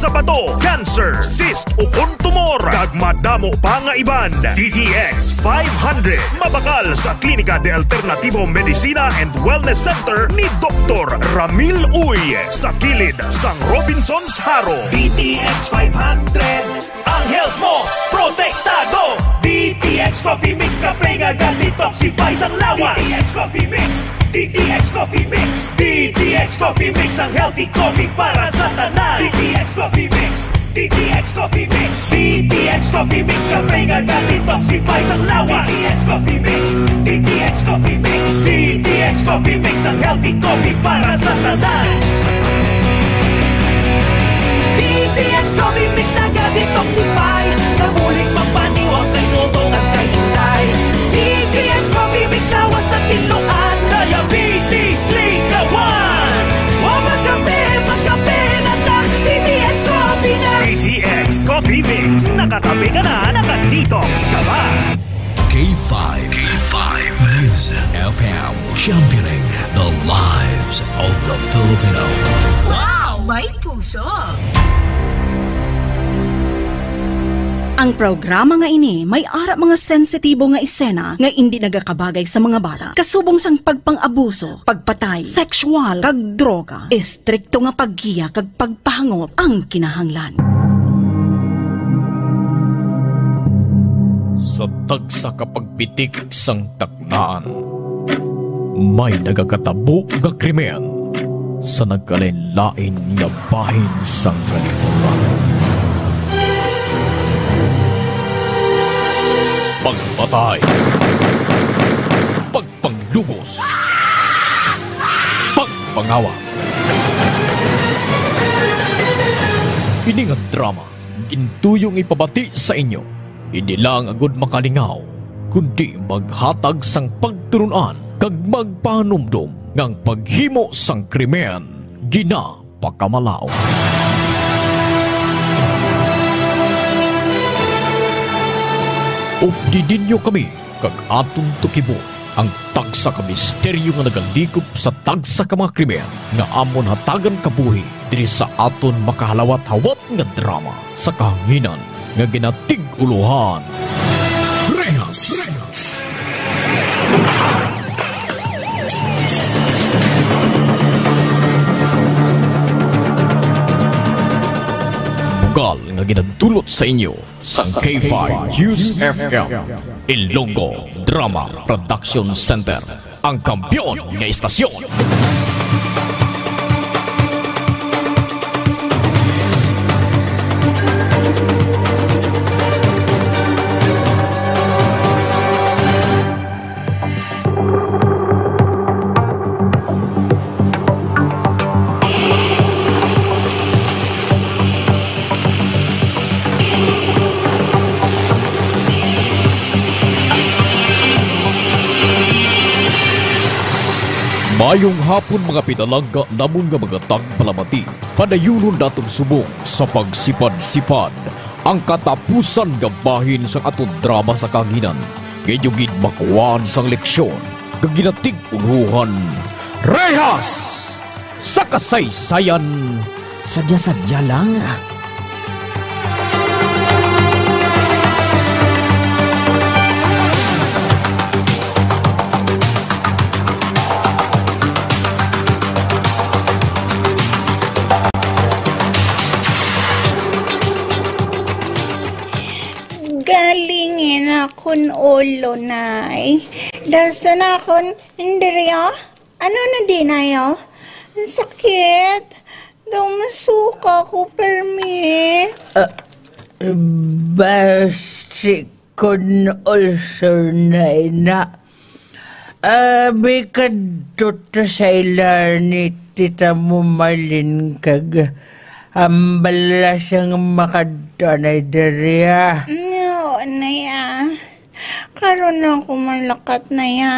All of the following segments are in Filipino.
sa bato, cancer, cyst o kung tumor, kag madamo pa nga iban. DTX 500 mabakal sa Klinika de Alternativo Medicina and Wellness Center ni Dr. Ramil Uy sa kilid sang Robinson's Haro. DTX 500, ang health mo protektado. DTX Coffee Mix kape nga detoxify sang lawas. DTX Coffee Mix, DTX Coffee Mix, DTX Coffee Mix, ang healthy coffee para sa tanan. DTX Coffee Mix, DTX Coffee Mix, DTX Coffee Mix kape nga detoxify sang lawas. DTX Coffee Mix, DTX Coffee Mix, DTX Coffee Mix, ang healthy coffee para sa tanan. DTX Coffee Mix nag-detoxify, nabuling mapaniwag kay tutong at kay hintay. DTX Coffee Mix lawas na tinuan, diabetes ligawan. O magkape na ta, DTX Coffee na. DTX Coffee Mix, nakatabi ka na, nakadetox ka ba? K5 News FM, championing the lives of the Filipino. Wow, may puso! Ang programa nga ini may ara mga sensitibo nga isena nga hindi nagakabagay sa mga bata. Kasubong sang pagpang-abuso, pagpatay, sexual, kag droga. Estrikto nga paggiya kag pagpahangop ang kinahanglan. Sa tagsa kapagpitik sang taknaan, may nagakatabo nga krimen sa nagkalain-lain nga bahin sang kalibutan. Pagpatay, pagpanglugos, pagpangawa. Ini nga drama, gintuyong ipabati sa inyo. Hindi lang agud makalingaw, kundi maghatag sang pagturunan kag magpanumdum ngang paghimo sang krimen gina pakamalao. Updidin nyo kami kag atong tukibo ang tagsa ka misteryo nga nagalikop sa tagsa ka mga krimen nga amon hatagan kabuhi diri sa aton makahalawat-hawat nga drama sa kahanginan nga ginatig-uluhan. Rehas. Bugal nga ginadulot sa inyo sang K5 News FM Ilonggo Drama Production Center, ang kampiyon nga istasyon. Mayong hapon mga pitalaga namon nga mga tagpalamati, padayunon datong subong sa pagsipad-sipad ang katapusan nga bahin sa atong drama sa kanginan. Gayugid makuhaan sang leksyon, kaginatig uluhan, rehas sa kasaysayan. Sadya-sadya lang. Galingin akon ulo, nay. Dasan akon, Andrea? Ano na di na yo? Sakit. Daw masuka ko, permi. Basi kon ulcer na. Bikadto sa ilar ni tita mo malin kag ambala siyang makadanay dariya. No, naya. Karon ako malakat na ya.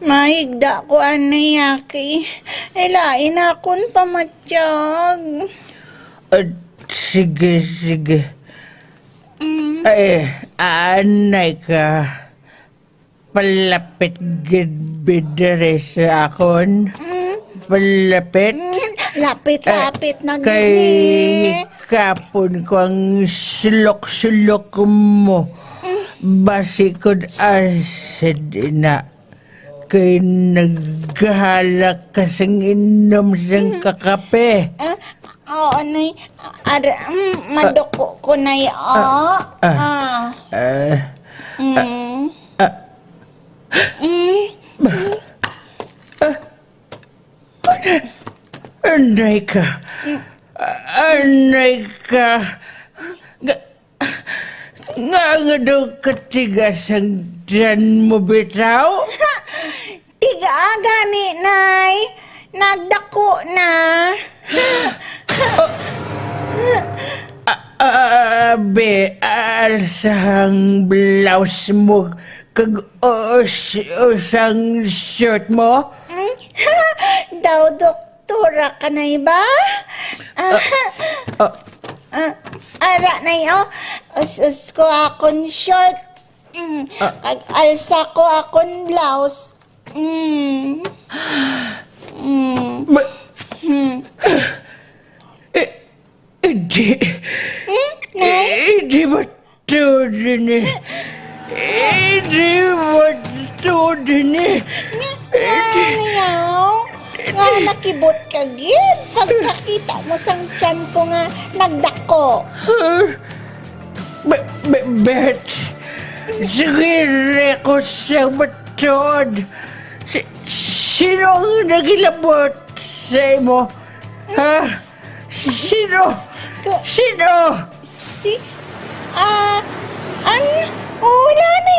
Mahigda ko anaya kay. Ilain akon pamatyag. Sige. Ay, anay ka. Palapit gidbidere sa akon. Palapit. Lapit na gini. kapon ko ang sulok-sulok mo. Basikod asid na. Kay naghalak kasing inom siyang kakape. Oo, nay. Madoko ko, nay. Anay ka. Nga daw katigas ang dyan mo bitaw? Tiga gani, nay. Nagdako na. Alsang blouse mo kag usang shirt mo? Daw doktora ka na ba? Ara na us ko akon short. Kag alsa ko akon blouse. Hindi ba ito din eh? Hindi ba ito din eh? Nga nakibot ka gid. Pagkakita mo sang tiyan ko nga nagdako. Bet, sigire ko sa matod. Sino ang nagilabot sa imo? Ha? Sino? Wala na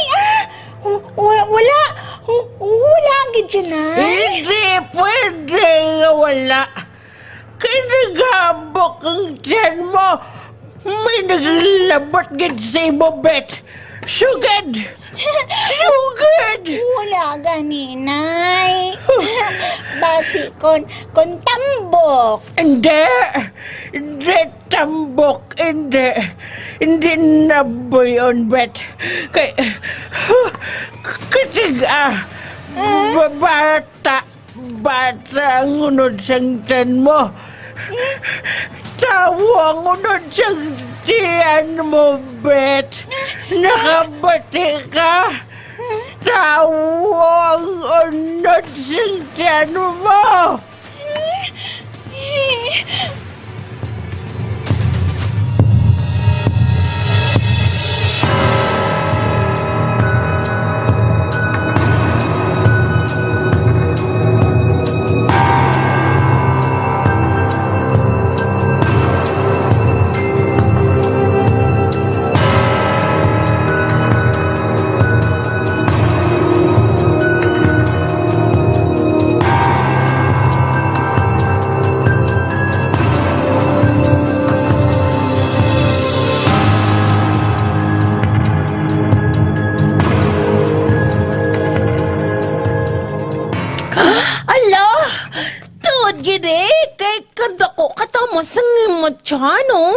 wala gid dyan na. Hindi pwede nga wala. Kaya naghabok ang tiyan mo. May naglabot gid sa imo, Bet. Sugad! Wala ganinay. Basi kon tambok. Hindi tambok. Hindi naboy on, Bet. Katiga, bata ang unod sang tiyan mo. Tawo ang unod sang tiyan mo, Bet. Nakabati ka. Tawo ang unod sang tiyan mo. Chano?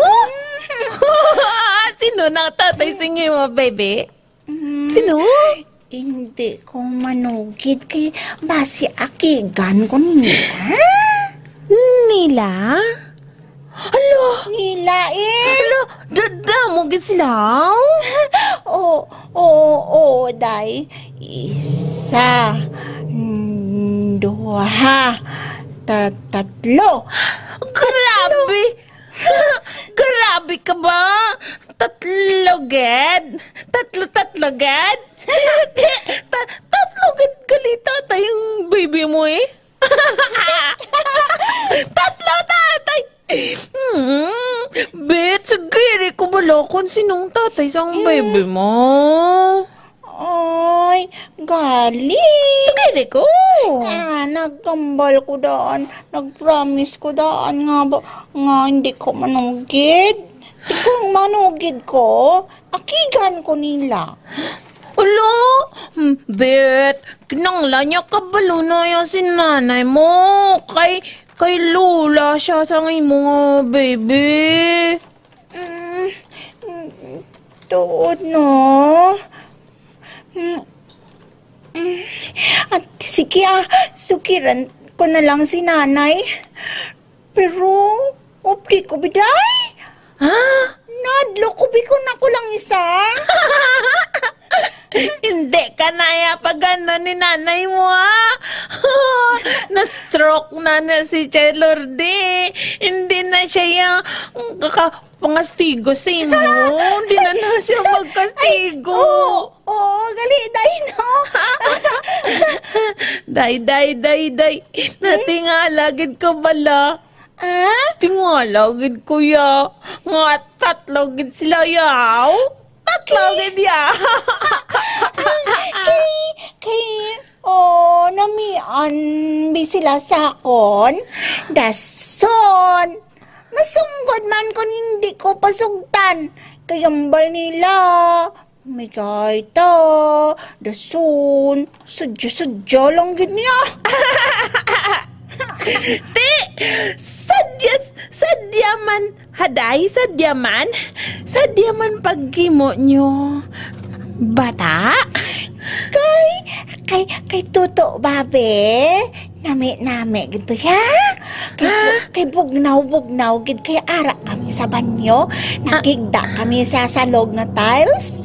Sino na tatay singi mo, baby? Sino? Hindi ko manugid kay basi akigan ko nila. Nila? Alo? Nila Alo, dadamo gid sila? Oo, day. Isa, duha, tatlo. Grabe! Grabe ka ba? Tatlo ged? Tatlo ged? Tatlo ged galita tayong baby mo eh. Tatlo tatay! Bet, sagiri ko balakon sinong tatay sang baby mo. Ay, gali. Sagiri ko. Nagkambal ko daan. Nag-promise ko daan nga hindi ko manugid. Di ko manugid ko. Akigan ko nila. Ulo, Bet, kinangla niya kabalo na yan si nanay mo. Kay Lola siya sa imo, baby. Tuod, no? At sige sukiran ko na lang si nanay. Pero, okay ko biday? Ha? Nadlo, kubikon ako lang isa. Hindi ka naya pag gano'n ni nanay mo, ha? Na-stroke na si Chay Lourdes. Hindi na siya yung pangastigo sa imo. Hindi na siya magkastigo. Oo, gali, day, no? Day. Natingalagid ka bala. Ah? Tingalagid ko ya. Nga tatlogid sila yaw. Tatlogid ya. Namian bi sila sakon. Dason. Masunggod man kung hindi ko pasugtan. Kayambal nila. Migay ta. Dason. Sadya lang gid niya. Ti! Sadya man. Haday, sadya man. Sadya man pagkimo nyo. Bata? Kay Tuto, babe. Nami gitu ya. Kay bugnaw gid kay ara kami sa banyo. Nakigda kami sa salog na tiles.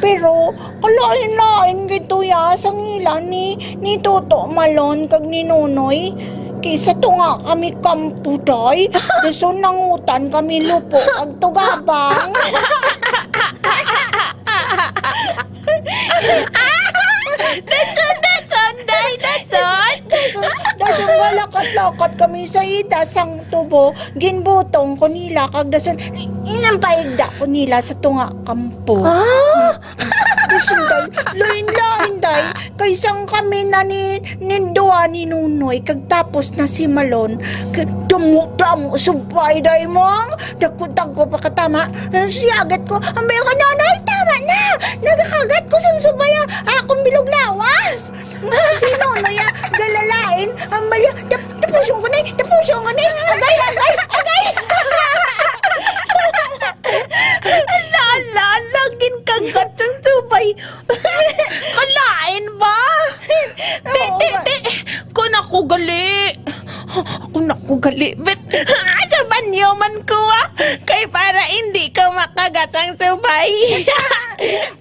Pero kalain-lain gitu ya sa ngilan ni Tuto Malon kag ni Nunoy. Kaysa to nga kami kampuday. Gusto nangutan kami lupo kag tugabang. Dason galakat-lakat kami sa ida sang tubo. Ginbutong ko nila kag dason inampaigda ko nila sa tunga kampo. Dason day, lain-lain day. Kaysang kami na ni Dua ni Nunoy kag tapos na si Malon. Damo subay day mong. Dagko pa katama. Siyagat ko. Ambay ka nanay, tama na. Nagakagat ko sang subay akong bilog lawas. Si Nunoy galalain. Ambay tapusong ko na. Agay. Lagin kagat sang subay. Kalain ba? Ti. Kung ako gali. Bet, sa banyo man ko kay para hindi ka makagat ang subay.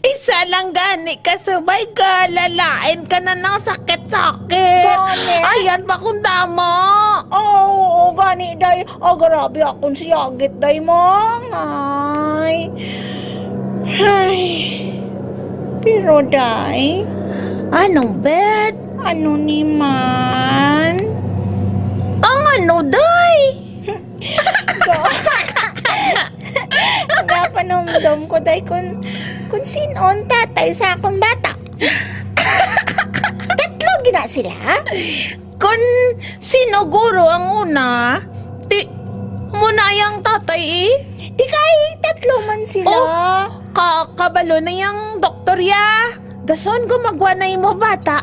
Isa lang gani ka subay, galalain ka na ng sakit-sakit. Gani? Ayan pa kung damo. Oo, gani day. Grabe akong siyagit day mong. Ay. Pero day. Anong bet? Ano ni man? Ang ano, day? Napanomdom ko day kung sino ang tatay sa akong bata. Tatlo gina sila? Kung sino guro ang una, muna yung tatay Di kay tatlo man sila. Kabalo na yung doktor ya. Dason gumagawa na mo bata.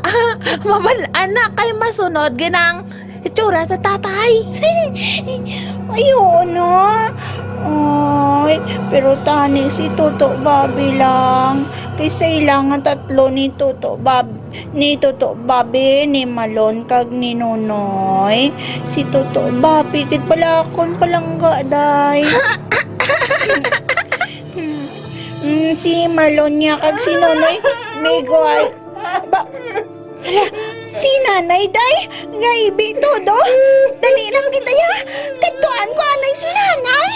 Mabalaan na kay masunod ginang itsura sa tatay. Ayun Ay, pero tani si Toto Babi lang. Kaysa ilangan tatlo ni Toto Babi, ni Malon kag ni Nunoy. Si Toto Babi kit pala akon palangga day. Si Malon niya kag si Nunoy migway. Hala, si nanay day, ngaibi todo. Dali lang kita ya. Katuan ko anay si nanay.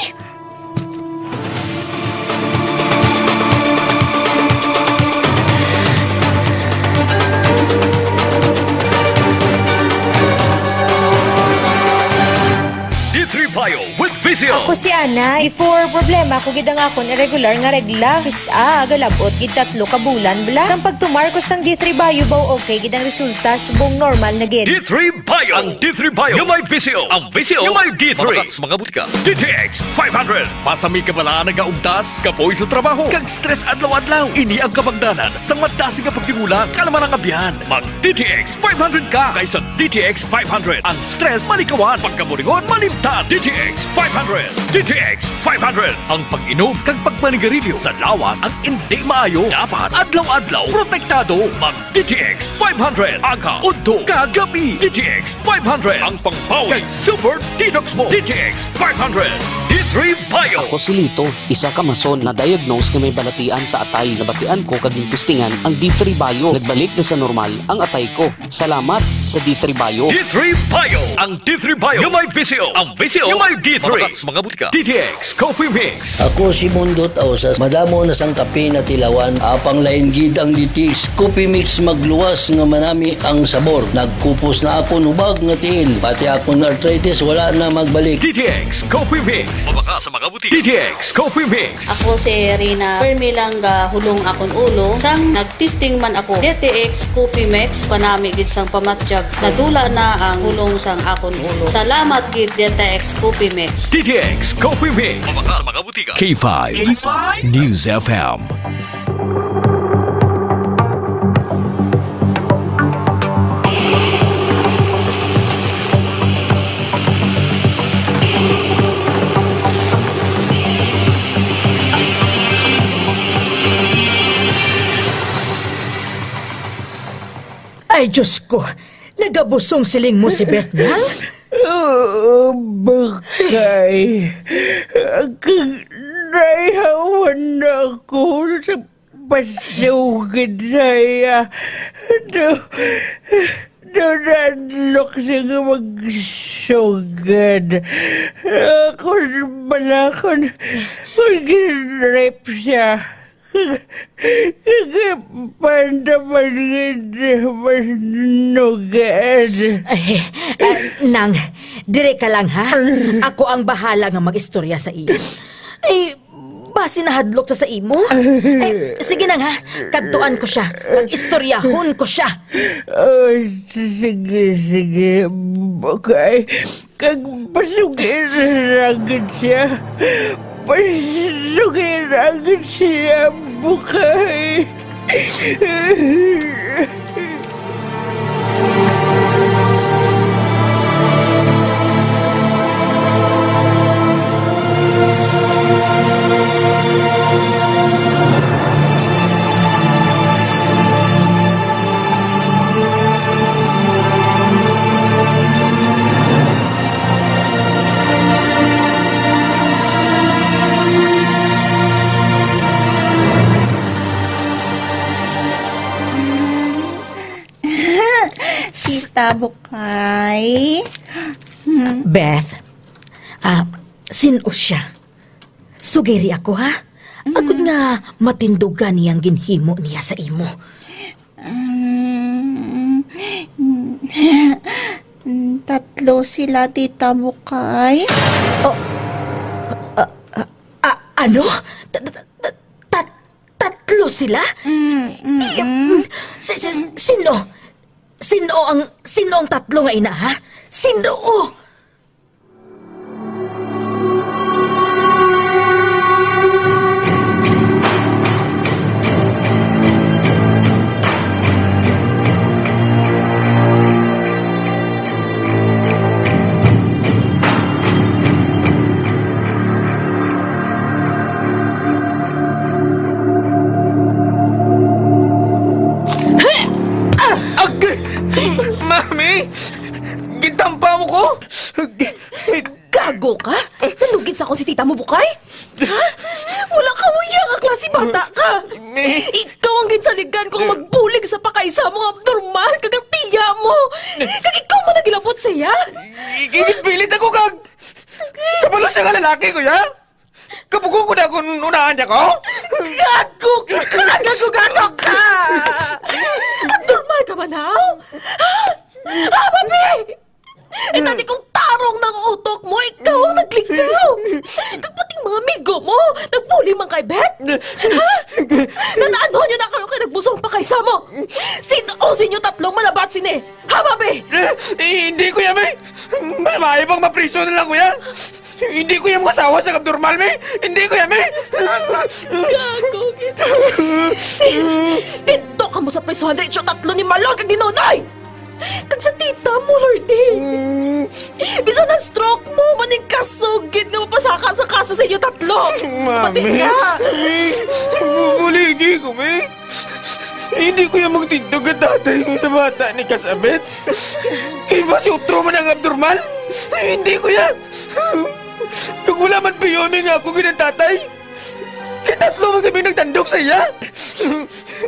D3 Bio with Visio. Ako si Ana, before problema ko gid ang akon irregular nga regla. Kisa galabot gid 3 ka bulan bla. Sang pagtumar ko sang D3 Bio baw okay gid ang resulta subong normal na gid. D3 Bio. Ang D3 Bio yung may Visio. Ang Visio yung may D3. Mga butika. DTX 500. Pasami ka bala nagaugdas, kapoy sa trabaho, kag stress adlaw-adlaw. Ini ang kabagdanan sa madasi nga pagtimula kalaman ang abyan. Mag DTX 500 ka kaysa DTX 500. Ang stress malikawan, pagkaburingon malimtan. DTX 500. DTX 500. Ang pag-inom kag pagmanigarilyo sa lawas ang hindi maayo. Dapat adlaw-adlaw protektado. Mag DTX 500. Aga, udto, kagabi. DTX 500. Ang pangpawi kag super detox mo. DTX 500. D3 Bio. Ako si Lito, isa ka mason na diagnose na may balatian sa atay. Nabatian ko kaging testingan ang D3 Bio. Nagbalik na sa normal ang atay ko. Salamat sa D3 Bio. D3 Bio. Ang D3 Bio yung may VCO. Ang VCO yung may D3. Mga butika. DTX Coffee Mix. Ako si Mundo Tausas. Madamo na sang kape na tilawan. Apang lain gid ang DTX Coffee Mix magluwas nga manami ang sabor. Nagkupos na ako nubag nga tiil. Pati akong arthritis wala na magbalik. DTX Coffee Mix. Mabaka sa mga butika. DTX Coffee Mix. Ako si Rina Permilang hulong akong ulo. Sang nagtesting man ako DTX Coffee Mix panami gid sang pamatjag. Nadula na ang hulong sang akong ulo. Salamat gid DTX Coffee Mix. DTX Coffee Mix. Mabaka sa mga butika. K5 News FM. Ay, Diyos ko! Nagabusong siling mo si Bernal? Bakay. Nayawan ako sa pasugid saya. Nanlok siya magsugad. Ako malakon. Mag-rape siya. Pandaman nga masnugad. Nang, dire ka lang ha? Ako ang bahala nga mag-istorya sa iyo. Ay, basi nahadlok sa imo? Ay, sige nang ha, kadtuan ko siya. Mag-istoryahon ko siya. Sige, bakay. Kag pasugin agad siya. Pasugin agad siya, bukay. Tita Bukay. Beth, sino siya? Sugeri ako ha? Agud nga matindugan niyang ginhimo niya sa imo. Tatlo sila, Tita Bukay. Ano? Tatlo sila? Sino? Sino ang tatlo nga ina, ha? Sino? Mami! Gitampa mo ko! Gago ka? Nanugid sa akong si tita mo, Bukay? Ha? Wala ka mo yung klase bata ka! Ikaw ang ginsaligan kong magbulig sa pakaisa mo abnormal kagang tiya mo! Kag ikaw mo nagilabot siya? Ipilit ako kag! Kapalo siya nga lalaki ko, ya? Kapugong ko na kung unahan niya ko? Gago ka! Gago ka! Abnormal ka ba now? Ha? Papi! Tadi kong tarong ng utok mo, ikaw ang nagligaw! Kapating mga amigo mo, nagbuli man kay Beth? Ha? Nanaano nyo na kayo kayo nagbusong pa kaysa mo? Sinyo tatlong malabat sini? Ha, papi? Hindi ko yan, may! Maibang mapriso na lang ko yan! Hindi ko yung masawa sa abnormal, may! Hindi ko yan, may! Gago kita! Dito ka mo sa prisuhan, dito tatlo ni Malog kag Ginunay! Kag sa tita mo, Lordy. Bisa na stroke mo, maning kasugid nga mapasaka sa kaso sa inyo tatlo. Mami, bubuligi ko, may. Hindi ko yung magtindog at tatay sa bata ni Kasabet. Kaya ba si utro man ang abnormal? Hindi ko yan. Kung wala man piyomi nga ako ginang tatay, kitatlo man kami nagtandok sa iya.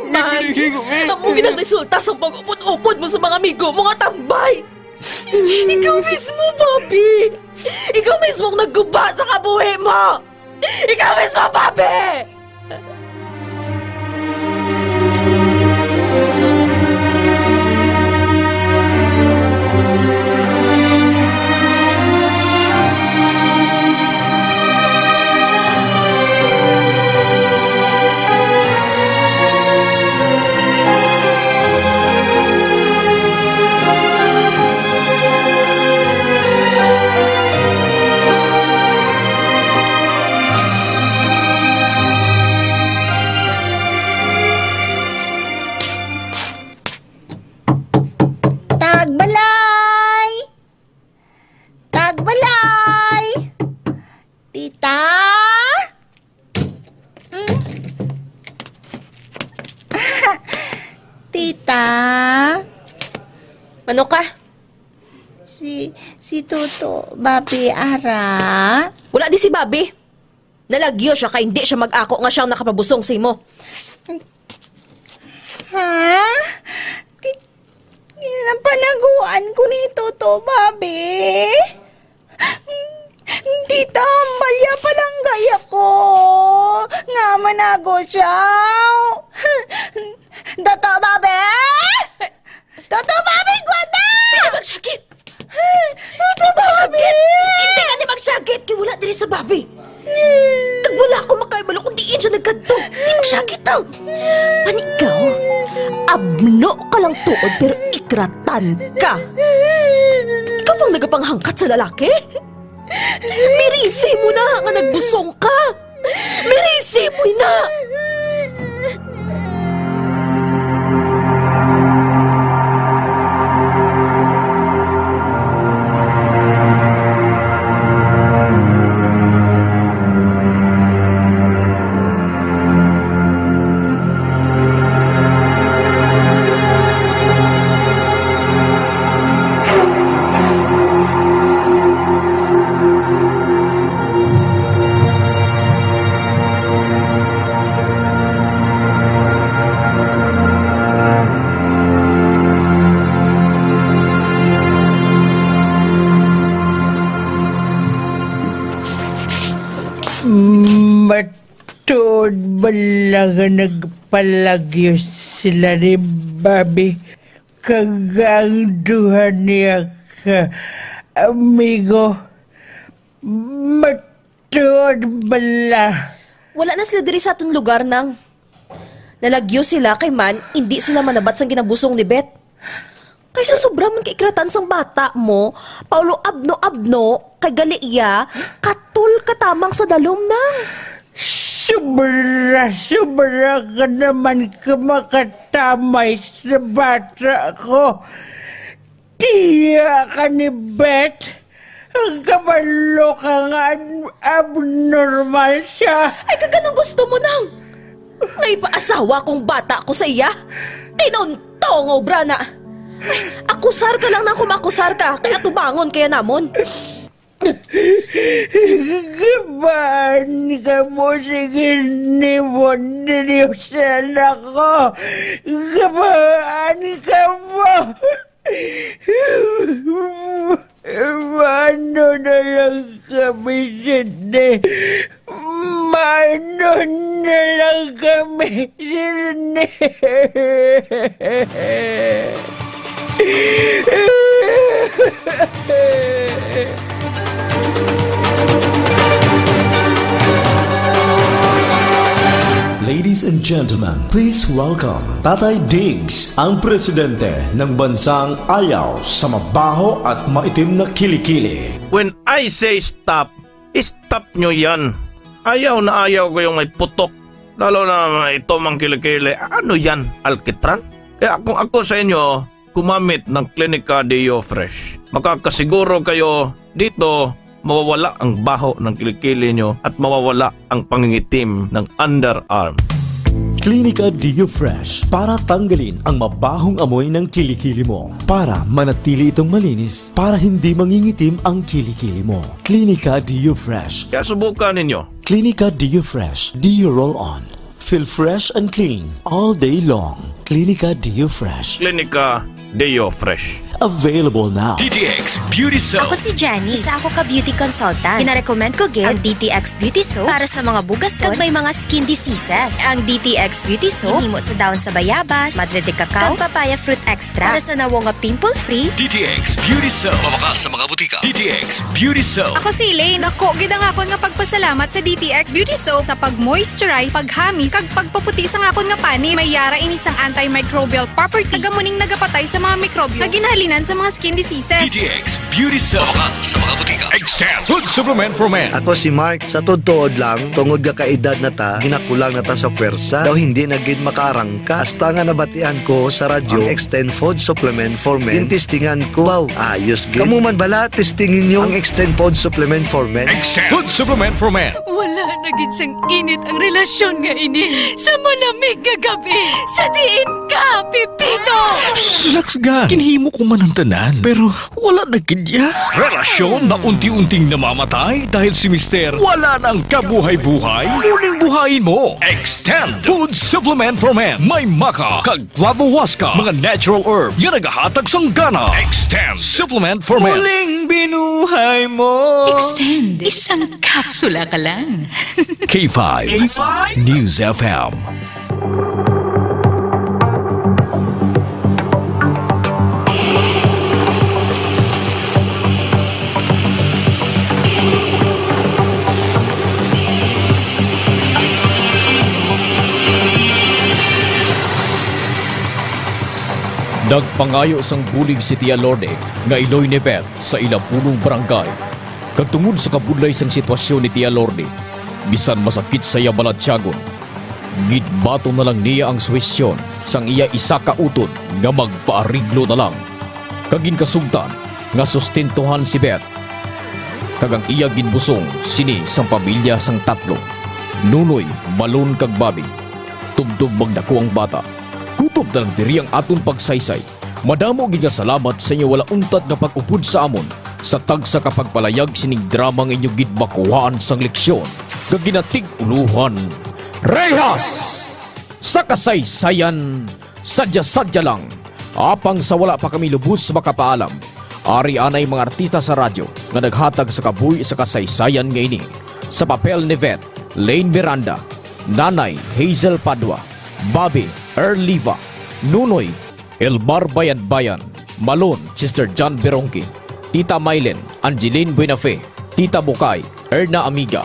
Man, namugin ang resulta sa pag-upod-upod mo sa mga amigo mo nga tambay. Ikaw mismo, Bobby. Ikaw mismo ang nagguba sa kabuhi mo. Ikaw mismo, Bobby. Ano ka? Si Toto, Bobby, ara? Wala di si Bobby. Nalagyo siya kaya hindi siya mag-ako nga siyang nakapabusong sa imo. Ha? Napalaguan ko ni Toto, Bobby. Tita, ambalya palang gaya ko. Nga manago siya. Toto, Bobby? Toto, Bobby, gwada! Hindi ka magsakit! Toto, Bobby! Hindi ka di magsakit! Kaya wala din sa Bobby! Kag wala ako makaibalo kung diin siya nagkanto! Hindi magsakit to! Manigaw, abno ka lang tuod pero ikratan ka! Ikaw bang nagapanghangkat sa lalaki? Mirisi mo na nga nagbusong ka! Mirisi mo na! Matuod ba lang nagpalagyo sila ni Bobby kagang duha niya ka amigo? Matuod ba lang? Wala na sila diri sa atong lugar nang. Nalagyo sila kay man, hindi sila manabat sang ginabusong ni Beth. Kaysa sobra man kaikratan sang bata mo, Paulo abno-abno, kay gali-iya, katul katamang sa dalom nang. Sobra ka naman ka makatamay sa bata ko. Tiya ka ni Beth. Ang kabalo ka nga abnormal siya. Ay, kaganong gusto mo nang? Ngay paasawa kong bata ko sa iya? Tinunto, obra na. Ay, akusar ka lang na kumakusar ka, kaya tubangon kaya namon. Gabaan ka mo sige ni Mondriusan ako. Gabaan ka mo. Mano na lang kami, Sidney. Mano na lang kami, Sidney. Ladies and gentlemen, please welcome Tatay Diggs, ang presidente ng bansang ayaw sa mabaho at maitim na kilikili. When I say stop, stop nyo yan. Ayaw na ayaw ko yung may putok. Lalo na ito mang kilikili. Ano yan? Alkitran? Kaya kung ako sa inyo, kumamit ng Clinica Deo Fresh. Makakasiguro kayo dito mawawala ang baho ng kilikili nyo at mawawala ang pangingitim ng underarm. Clinica Deo Fresh para tanggalin ang mabahong amoy ng kilikili mo. Para manatili itong malinis, para hindi mangingitim ang kilikili mo. Clinica Deo Fresh. Kaya subukan ninyo. Clinica Deo Fresh. Deo Roll On. Feel fresh and clean all day long. Clinica Deo Fresh. Clinica Deo Fresh. Available now. DTX Beauty Soap. Ako si Jenny. Isa ako ka beauty consultant. Gina-recommend ko gid ang DTX Beauty Soap para sa mga bugason kag may mga skin diseases. Ang DTX Beauty Soap himo sa daon sa bayabas, madre de cacao, kag papaya fruit extra para sa nawo nga pimple-free. DTX Beauty Soap. Mabakas sa mga butika. DTX Beauty Soap. Ako si Elaine. Ako gid ang akon nga pagpasalamat sa DTX Beauty Soap sa pag-moisturize, paghamis, kag pagpaputi sa akon nga pani. May yara ini sang antimicrobial property. Kagamuning nagapatay sa mga mikrobyo. Kag sa mga skin diseases. DTX Beauty Soap. Sa mga butika. Extend Food Supplement for Men. Ako si Mark. Sa tuod lang, tungod ka kaedad na ta, ginakulang na ta sa pwersa, daw hindi na gid makaarangka. Hasta nga nabatian ko sa radyo, ang Extend Food Supplement for Men. Tintistingan ko, wow, ayos gid. Kamu man bala, testingin nyo ang Extend Food Supplement for Men. Extend Food Supplement for Men. Wala na gid sang init ang relasyon nga ini. Sa malamig nga gabi, sa diin ka, Pipito! Relax ga. Kinhimo ko man ang tanan, pero wala na kidya. Relasyon na unti-unting namamatay dahil si Mister wala nang kabuhay-buhay. Muling buhayin mo. Extend Food Supplement for Men. May maka, kag flavowaska, mga natural herbs nga nagahatag sang gana. Extend Supplement for Men. Muling binuhay mo. Extend. Isang kapsula ka lang. K5 News FM. Nagpangayo sang bulig si Tia Lorde nga Iloy ni Beth sa ilapulong barangay. Kagtungod sa kabudlay sang sitwasyon ni Tia Lorde, bisan masakit sa iya balatyagon, gidbato na lang niya ang suwestyon sang iya isa ka utod nga magpaariglo na lang. Kagin kasugtan nga sustentuhan si Beth. Kagang iya ginbusong sini sang pamilya sang tatlo, Nunoy, Malon kag Bobby. Tubtub magdako ang bata. Kutob na lang diri ang aton pagsaysay. Madamo gid nga salamat sa inyo wala untad nga pag-upod sa amon sa tagsa kapagpalayag sining drama nga inyo gidbakuhaan sang leksyon kag ginatig uluhan. Rehas sa kasaysayan, sadya-sadya lang. Apang sa wala pa kami lubos makapaalam, ari anay mga artista sa radyo nga naghatag sa kabuhi sa kasaysayan nga ini. Sa papel ni Vet, Lane Miranda, Nanay Hazel Padua, Bobby Erliva, Nunoy, Elmar Bayan-Bayan, Malon, Sister John Berongki, Tita Mylen, Angeline Buenafe, Tita Bukay, Erna Amiga.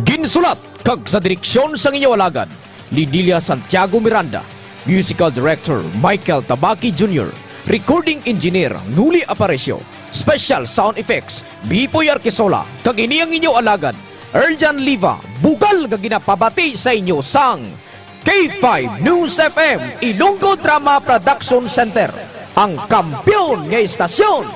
Ginsulat kag sa direksyon sang inyo alagad, Lidilia Santiago Miranda, Musical Director Michael Tabaki Jr., Recording Engineer Nuli Aparicio, Special Sound Effects Bipoy Arquesola, kag ini ang inyo alagad, Erjan Liva, bugal nga ginapabati sa inyo sang K5 News FM, Ilonggo Drama Production Center, ang kampiyon ng istasyon